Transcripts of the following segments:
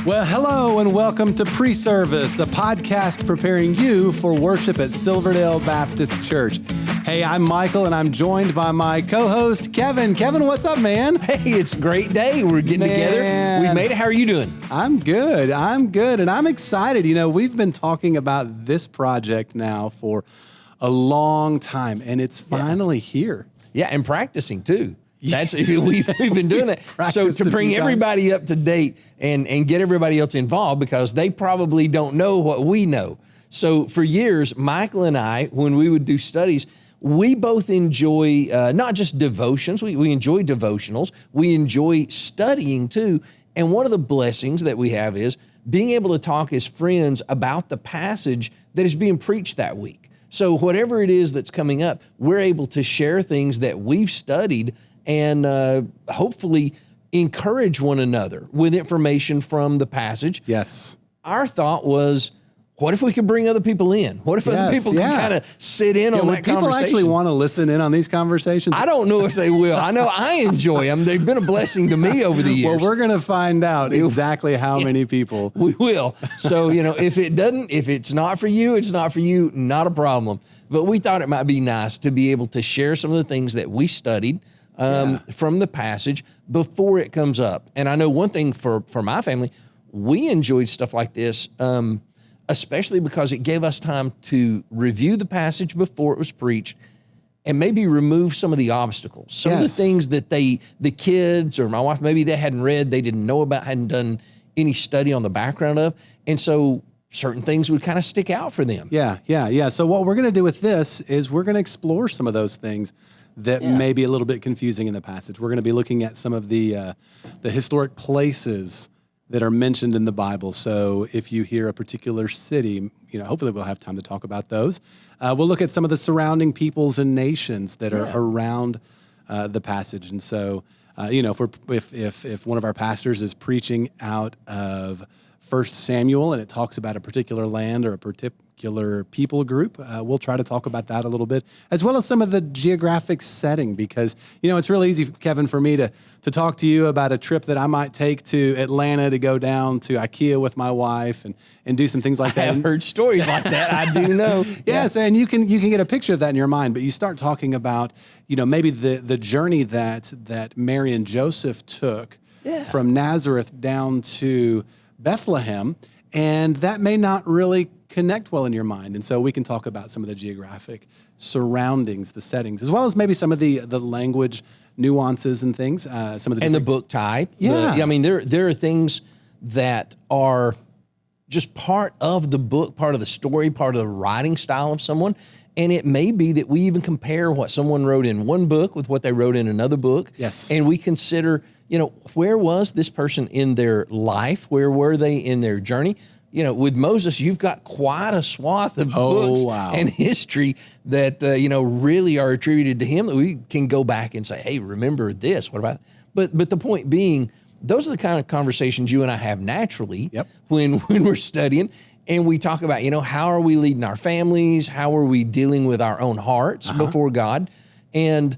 Well, hello and welcome to PreService, a podcast preparing you for worship at Silverdale Baptist Church. Hey, I'm Michael, and I'm joined by my co-host, Kevin. Kevin, what's up, man? Hey, it's a great day. We're getting together. We made it. How are you doing? I'm good, and I'm excited. You know, we've been talking about this project now for a long time, and it's finally here. Yeah, and practicing too. We've been doing that. So to bring everybody up to date and get everybody else involved, because they probably don't know what we know. So for years, Michael and I, when we would do studies, we both enjoy not just devotions. We enjoy devotionals. We enjoy studying too. And one of the blessings that we have is being able to talk as friends about the passage that is being preached that week. So whatever it is that's coming up, we're able to share things that we've studied and hopefully encourage one another with information from the passage. Yes. Our thought was, what if we could bring other people in? What if other people could kind of sit in on that conversation? People actually want to listen in on these conversations? I don't know if they will. I know I enjoy them. They've been a blessing to me over the years. Well, we're going to find out exactly how many people. We will. So, if it's not for you, it's not for you, not a problem. But we thought it might be nice to be able to share some of the things that we studied from the passage before it comes up. And I know one thing for my family, we enjoyed stuff like this, especially because it gave us time to review the passage before it was preached and maybe remove some of the obstacles, some of the things that the kids or my wife, maybe they hadn't read, they didn't know about, hadn't done any study on the background of. And so certain things would kind of stick out for them. Yeah. So what we're going to do with this is we're going to explore some of those things that may be a little bit confusing in the passage. We're going to be looking at some of the historic places that are mentioned in the Bible. So if you hear a particular city, hopefully we'll have time to talk about those. We'll look at some of the surrounding peoples and nations that are around the passage. And so, if one of our pastors is preaching out of 1 Samuel and it talks about a particular land or a particular people group, we'll try to talk about that a little bit, as well as some of the geographic setting, because, it's really easy, Kevin, for me to talk to you about a trip that I might take to Atlanta to go down to IKEA with my wife and do some things like that. I've heard stories like that. I do know. Yes, and you can get a picture of that in your mind, but you start talking about, maybe the journey that Mary and Joseph took from Nazareth down to Bethlehem, and that may not really connect well in your mind. And so we can talk about some of the geographic surroundings, the settings, as well as maybe some of the language nuances and things. Some of the book type. Yeah. There are things that are just part of the book, part of the story, part of the writing style of someone. And it may be that we even compare what someone wrote in one book with what they wrote in another book. Yes. And we consider, where was this person in their life? Where were they in their journey? With Moses, you've got quite a swath of books and history that, really are attributed to him that we can go back and say, hey, remember this, what about it? But the point being, those are the kind of conversations you and I have naturally when we're studying. And we talk about, how are we leading our families? How are we dealing with our own hearts before God? And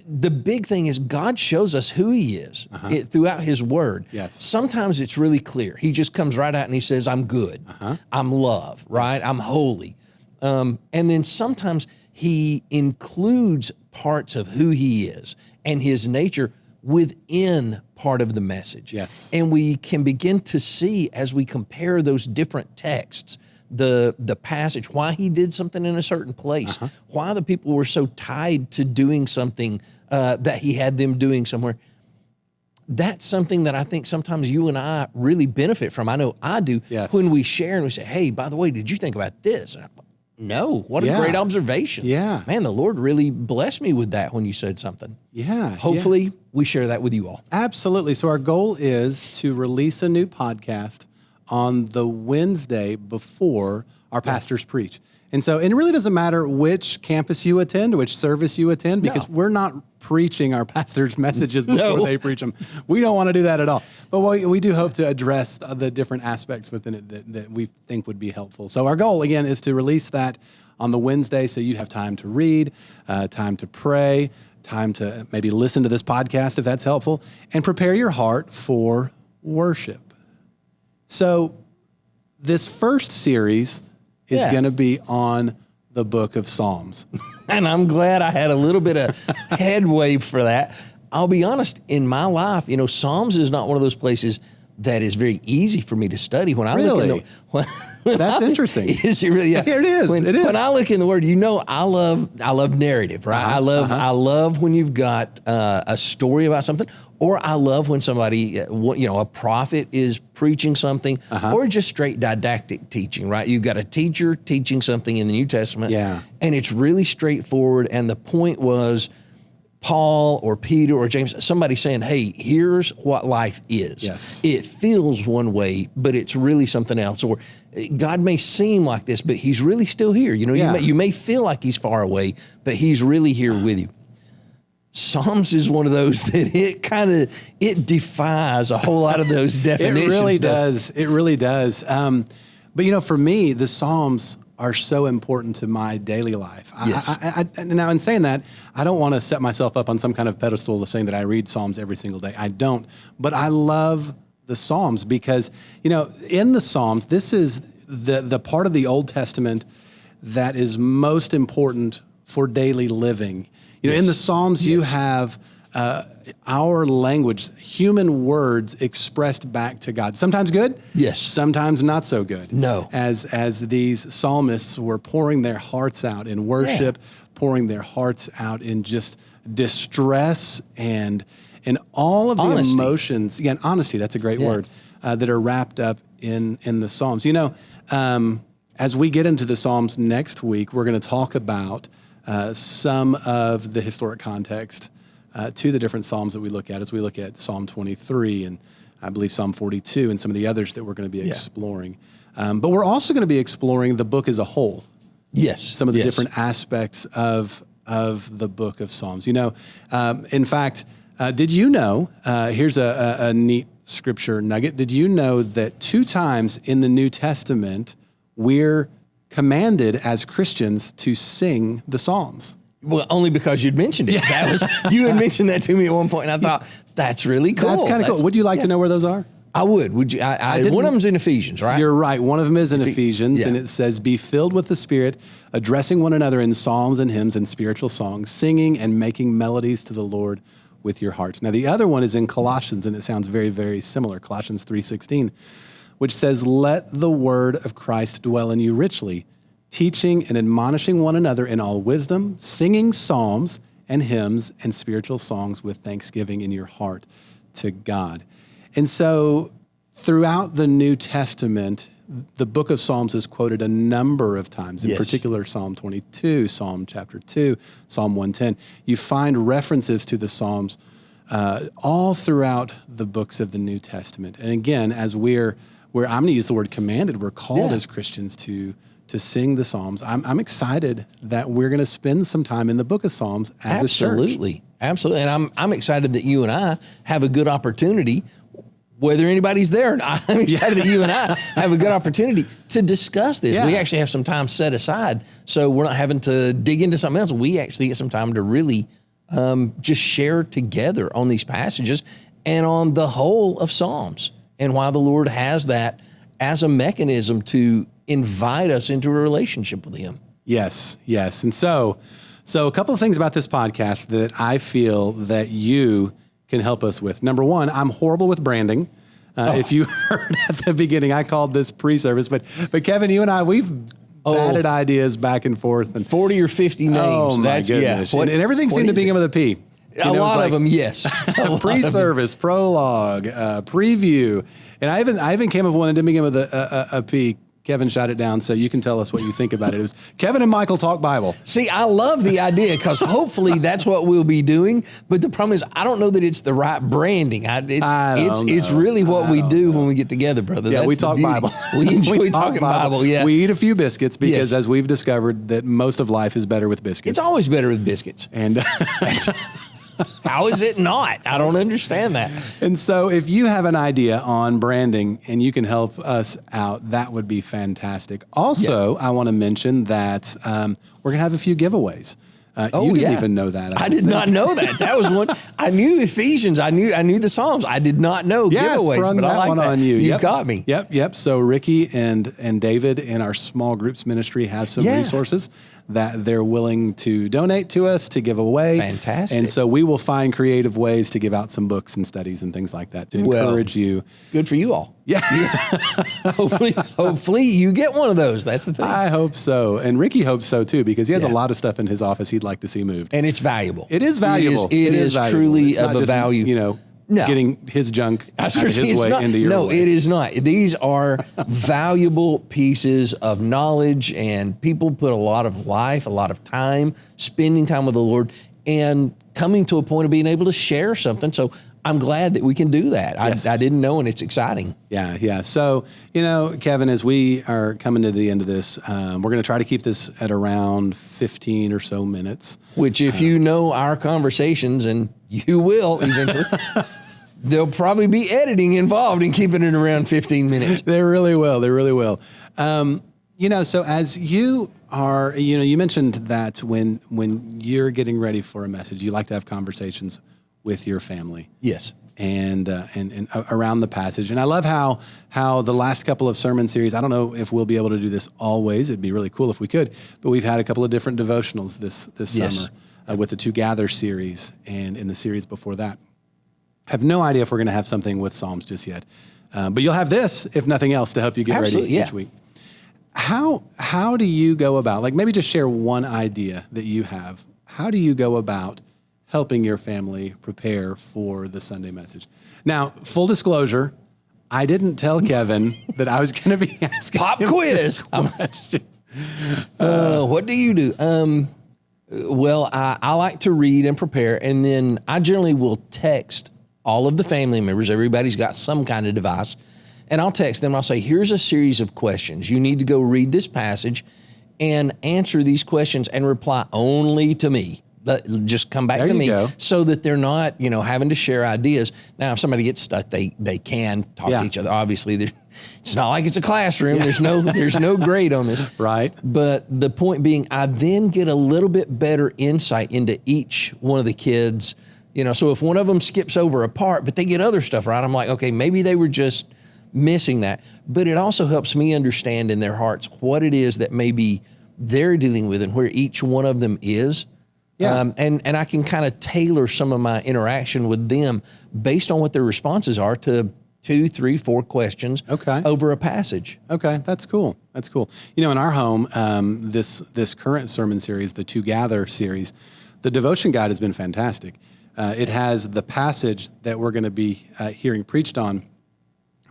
the big thing is God shows us who he is throughout his word. Yes. Sometimes it's really clear. He just comes right out and he says, I'm good. I'm love, right? I'm holy. And then sometimes he includes parts of who he is and his nature within part of the message. Yes. And we can begin to see, as we compare those different texts, the passage, why he did something in a certain place, why the people were so tied to doing something that he had them doing somewhere. That's something that I think sometimes you and I really benefit from. I know I do. Yes. When we share and we say, hey, by the way, did you think about this? No, what a great observation. Yeah. Man, the Lord really blessed me with that when you said something. Yeah. Hopefully we share that with you all. Absolutely. So our goal is to release a new podcast on the Wednesday before our pastors preach. And so it really doesn't matter which campus you attend, which service you attend, because we're not preaching our pastors' messages before they preach them. We don't want to do that at all. But we do hope to address the different aspects within it that we think would be helpful. So our goal, again, is to release that on the Wednesday so you have time to read, time to pray, time to maybe listen to this podcast if that's helpful, and prepare your heart for worship. So this first series is going to be on the book of Psalms. And I'm glad I had a little bit of headway for that. I'll be honest, in my life, Psalms is not one of those places that is very easy for me to study. When I look in That's interesting. Is it really? Yeah. Here it is. It is. When I look in the Word, I love narrative, right? I love when you've got a story about something, or I love when somebody, a prophet is preaching something, or just straight didactic teaching, right? You've got a teacher teaching something in the New Testament, and it's really straightforward. And the point was, Paul or Peter or James, somebody saying, hey, here's what life is. Yes. It feels one way, but it's really something else. Or God may seem like this, but he's really still here. You may feel like he's far away, but he's really here with you. Psalms is one of those that it defies a whole lot of those definitions. It really does. It really does. But for me, the Psalms are so important to my daily life. Yes. Now, in saying that, I don't want to set myself up on some kind of pedestal of saying that I read Psalms every single day. I don't. But I love the Psalms because, in the Psalms, this is the part of the Old Testament that is most important for daily living. In the Psalms, you have our language, human words expressed back to God. Sometimes good, yes. Sometimes not so good. No. As these psalmists were pouring their hearts out in worship, pouring their hearts out in just distress and all of the emotions. Again, honesty, that's a great word, that are wrapped up in the Psalms. As we get into the Psalms next week, we're going to talk about some of the historic context to the different Psalms that we look at as we look at Psalm 23 and I believe Psalm 42 and some of the others that we're going to be exploring. But we're also going to be exploring the book as a whole. Yes. Some of the different aspects of the book of Psalms. In fact, did you know, here's a neat scripture nugget. Did you know that 2 times in the New Testament, we're commanded as Christians to sing the Psalms? Well, only because you'd mentioned it. You had mentioned that to me at one point, and I thought, that's really cool. That's kind of cool. Would you like to know where those are? I would. Would you? One of them's in Ephesians, right? You're right. One of them is in Ephesians, and it says, be filled with the Spirit, addressing one another in psalms and hymns and spiritual songs, singing and making melodies to the Lord with your hearts. Now, the other one is in Colossians, and it sounds very, very similar. Colossians 3:16, which says, let the word of Christ dwell in you richly, teaching and admonishing one another in all wisdom, singing psalms and hymns and spiritual songs with thanksgiving in your heart to God. And so throughout the New Testament, the book of Psalms is quoted a number of times, in particular Psalm 22, Psalm chapter 2, Psalm 110. You find references to the Psalms all throughout the books of the New Testament. And again, as I'm going to use the word commanded, we're called as Christians to sing the Psalms. I'm excited that we're going to spend some time in the book of Psalms as a church. Absolutely. And I'm excited that you and I have a good opportunity, whether anybody's there or not. I'm excited that you and I have a good opportunity to discuss this. We actually have some time set aside, so we're not having to dig into something else. We actually get some time to really just share together on these passages and on the whole of Psalms and why the Lord has that as a mechanism to invite us into a relationship with him. Yes. And so a couple of things about this podcast that I feel that you can help us with. Number one, I'm horrible with branding. If you heard at the beginning, I called this pre-service, but Kevin, you and I, we've batted ideas back and forth. And 40 or 50 names. Oh my goodness. And everything seemed to begin with a P. A lot of them, yes. Pre-service, prologue, preview. And I even came up with one that didn't begin with a P. Kevin shot it down, so you can tell us what you think about it. It was Kevin and Michael Talk Bible. See, I love the idea because hopefully that's what we'll be doing. But the problem is, I don't know that it's the right branding. It's really what we do when we get together, brother. Yeah, that's we talk Bible. We enjoy talking Bible. Yeah, we eat a few biscuits because, as we've discovered, that most of life is better with biscuits. It's always better with biscuits. And how is it not? I don't understand that. And so if you have an idea on branding and you can help us out, that would be fantastic. Also, I want to mention that we're going to have a few giveaways. You didn't even know that. I did not know that. That was one. I knew Ephesians. I knew the Psalms. I did not know giveaways. Sprung but that I like one that. on you. You got me. Yep. So Ricky and David in our small groups ministry have some resources that they're willing to donate to us to give away. Fantastic. And so we will find creative ways to give out some books and studies and things like that to encourage you. Good for you all. Yeah. Hopefully you get one of those. That's the thing. I hope so. And Ricky hopes so too, because he has a lot of stuff in his office he'd like to see moved. And it's valuable. It is valuable. It is valuable. truly It's of not a just, value. Getting his junk out of his way into your way. No, it is not. These are valuable pieces of knowledge, and people put a lot of life, a lot of time, spending time with the Lord, and coming to a point of being able to share something. So I'm glad that we can do that. Yes. I didn't know, and it's exciting. Yeah. So, Kevin, as we are coming to the end of this, we're going to try to keep this at around 15 or so minutes. Which, if you know our conversations, and you will eventually, there'll probably be editing involved in keeping it around 15 minutes. They really will. So as you are, you mentioned that when you're getting ready for a message, you like to have conversations with your family. Yes. And around the passage. And I love how the last couple of sermon series, I don't know if we'll be able to do this always. It'd be really cool if we could, but we've had a couple of different devotionals this summer with the Together series and in the series before that. Have no idea if we're going to have something with Psalms just yet. But you'll have this, if nothing else, to help you get ready each week. How do you go about, like maybe just share one idea that you have. How do you go about helping your family prepare for the Sunday message? Now, full disclosure, I didn't tell Kevin that I was going to be asking Pop him quiz. this question. What do you do? Well, I like to read and prepare, and then I generally will text all of the family members. Everybody's got some kind of device, and I'll text them. I'll say, here's a series of questions. You need to go read this passage and answer these questions and reply only to me. Just come back to me so that they're not, having to share ideas. Now, if somebody gets stuck, they can talk to each other. Obviously, it's not like it's a classroom. There's no grade on this. Right. But the point being, I then get a little bit better insight into each one of the kids. So if one of them skips over a part, but they get other stuff right, I'm like, okay, maybe they were just missing that. But it also helps me understand in their hearts what it is that maybe they're dealing with and where each one of them is. Yeah. And I can kind of tailor some of my interaction with them based on what their responses are to 2, 3, 4 questions over a passage. Okay, that's cool. In our home, this current sermon series, the Together series, the devotion guide has been fantastic. It has the passage that we're going to be hearing preached on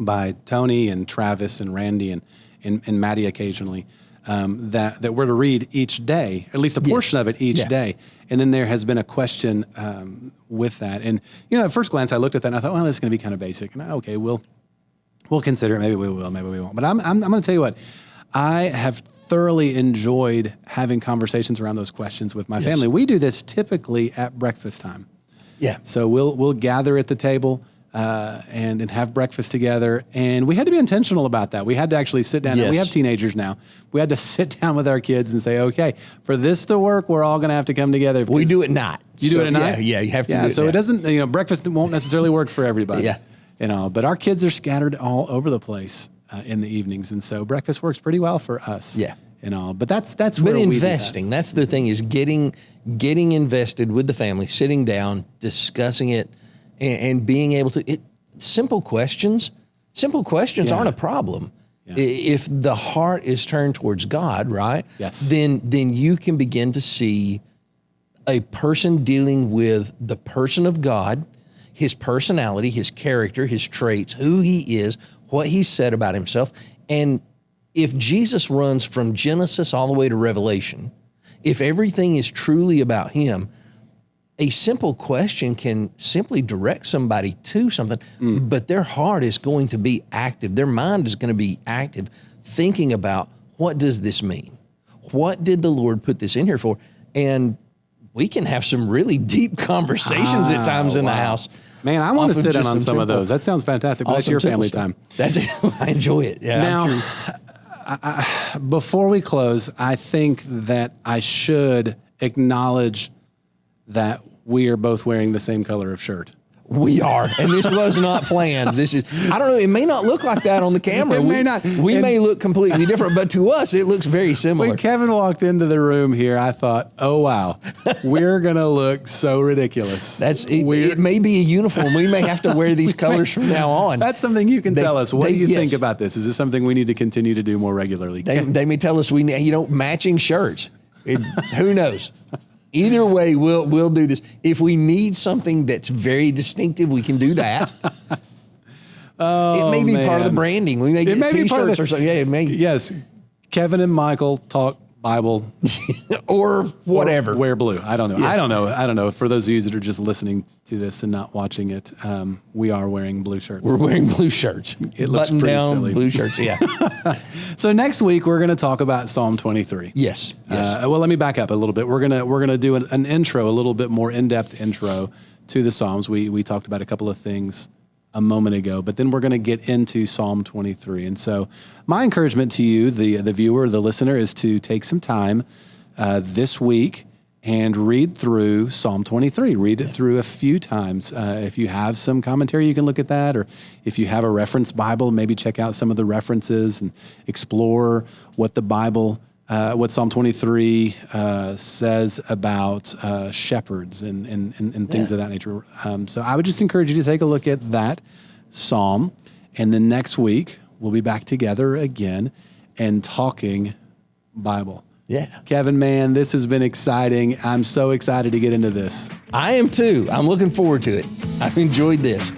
by Tony and Travis and Randy and Maddie occasionally. That we're to read each day, at least a portion of it each day. And then there has been a question with that. And, at first glance, I looked at that and I thought, well, this is going to be kind of basic. And okay, we'll consider it. Maybe we will, maybe we won't. But I'm going to tell you what, I have thoroughly enjoyed having conversations around those questions with my family. We do this typically at breakfast time. Yeah. So we'll gather at the table. And have breakfast together. And we had to be intentional about that. We had to actually sit down. Yes. We have teenagers now. We had to sit down with our kids and say, okay, for this to work, we're all going to have to come together. We do it not. You do it at night? Yeah, you have to do it. So it doesn't, breakfast won't necessarily work for everybody. But our kids are scattered all over the place in the evenings. And so breakfast works pretty well for us. Yeah. And all. But that's where we investing. That's the thing, is getting invested with the family, sitting down, discussing it, and being able to, simple questions aren't a problem. Yeah. If the heart is turned towards God, right? Yes. Then you can begin to see a person dealing with the person of God, his personality, his character, his traits, who he is, what he said about himself. And if Jesus runs from Genesis all the way to Revelation, if everything is truly about him, a simple question can simply direct somebody to something, but their heart is going to be active. Their mind is going to be active, thinking about, what does this mean? What did the Lord put this in here for? And we can have some really deep conversations at times in the house. Man, I want to sit in on some of those. That sounds fantastic. But that's your family time. I enjoy it. Yeah. Now, before we close, I think that I should acknowledge that we are both wearing the same color of shirt. We are, and this was not planned. This is, I don't know, it may not look like that on the camera. It may not. We may look completely different, but to us, it looks very similar. When Kevin walked into the room here, I thought, oh, wow, we're going to look so ridiculous. It may be a uniform. We may have to wear these colors from now on. That's something you can tell us. What do you think about this? Is this something we need to continue to do more regularly? They may tell us we need, matching shirts. Who knows? Either way, we'll do this. If we need something that's very distinctive, we can do that. It may be part of the branding. We may get T-shirts or something. Yeah, it may. Yes, Kevin and Michael talk Bible or whatever. Or wear blue. I don't know. Yes. I don't know. For those of you that are just listening to this and not watching it, we are wearing blue shirts. We're wearing blue shirts. It looks pretty down, silly. Blue shirts. Yeah. So next week we're going to talk about Psalm 23. Yes. Well, let me back up a little bit. We're gonna do an intro, a little bit more in-depth intro to the Psalms. We talked about a couple of things a moment ago, but then we're going to get into Psalm 23. And so my encouragement to you, the viewer, the listener, is to take some time this week and read through Psalm 23. Read it through a few times. If you have some commentary, you can look at that. Or if you have a reference Bible, maybe check out some of the references and explore what the Bible, what Psalm 23 says about shepherds and things of that nature. So I would just encourage you to take a look at that psalm. And then next week, we'll be back together again and talking Bible. Yeah. Kevin, man, this has been exciting. I'm so excited to get into this. I am too. I'm looking forward to it. I've enjoyed this.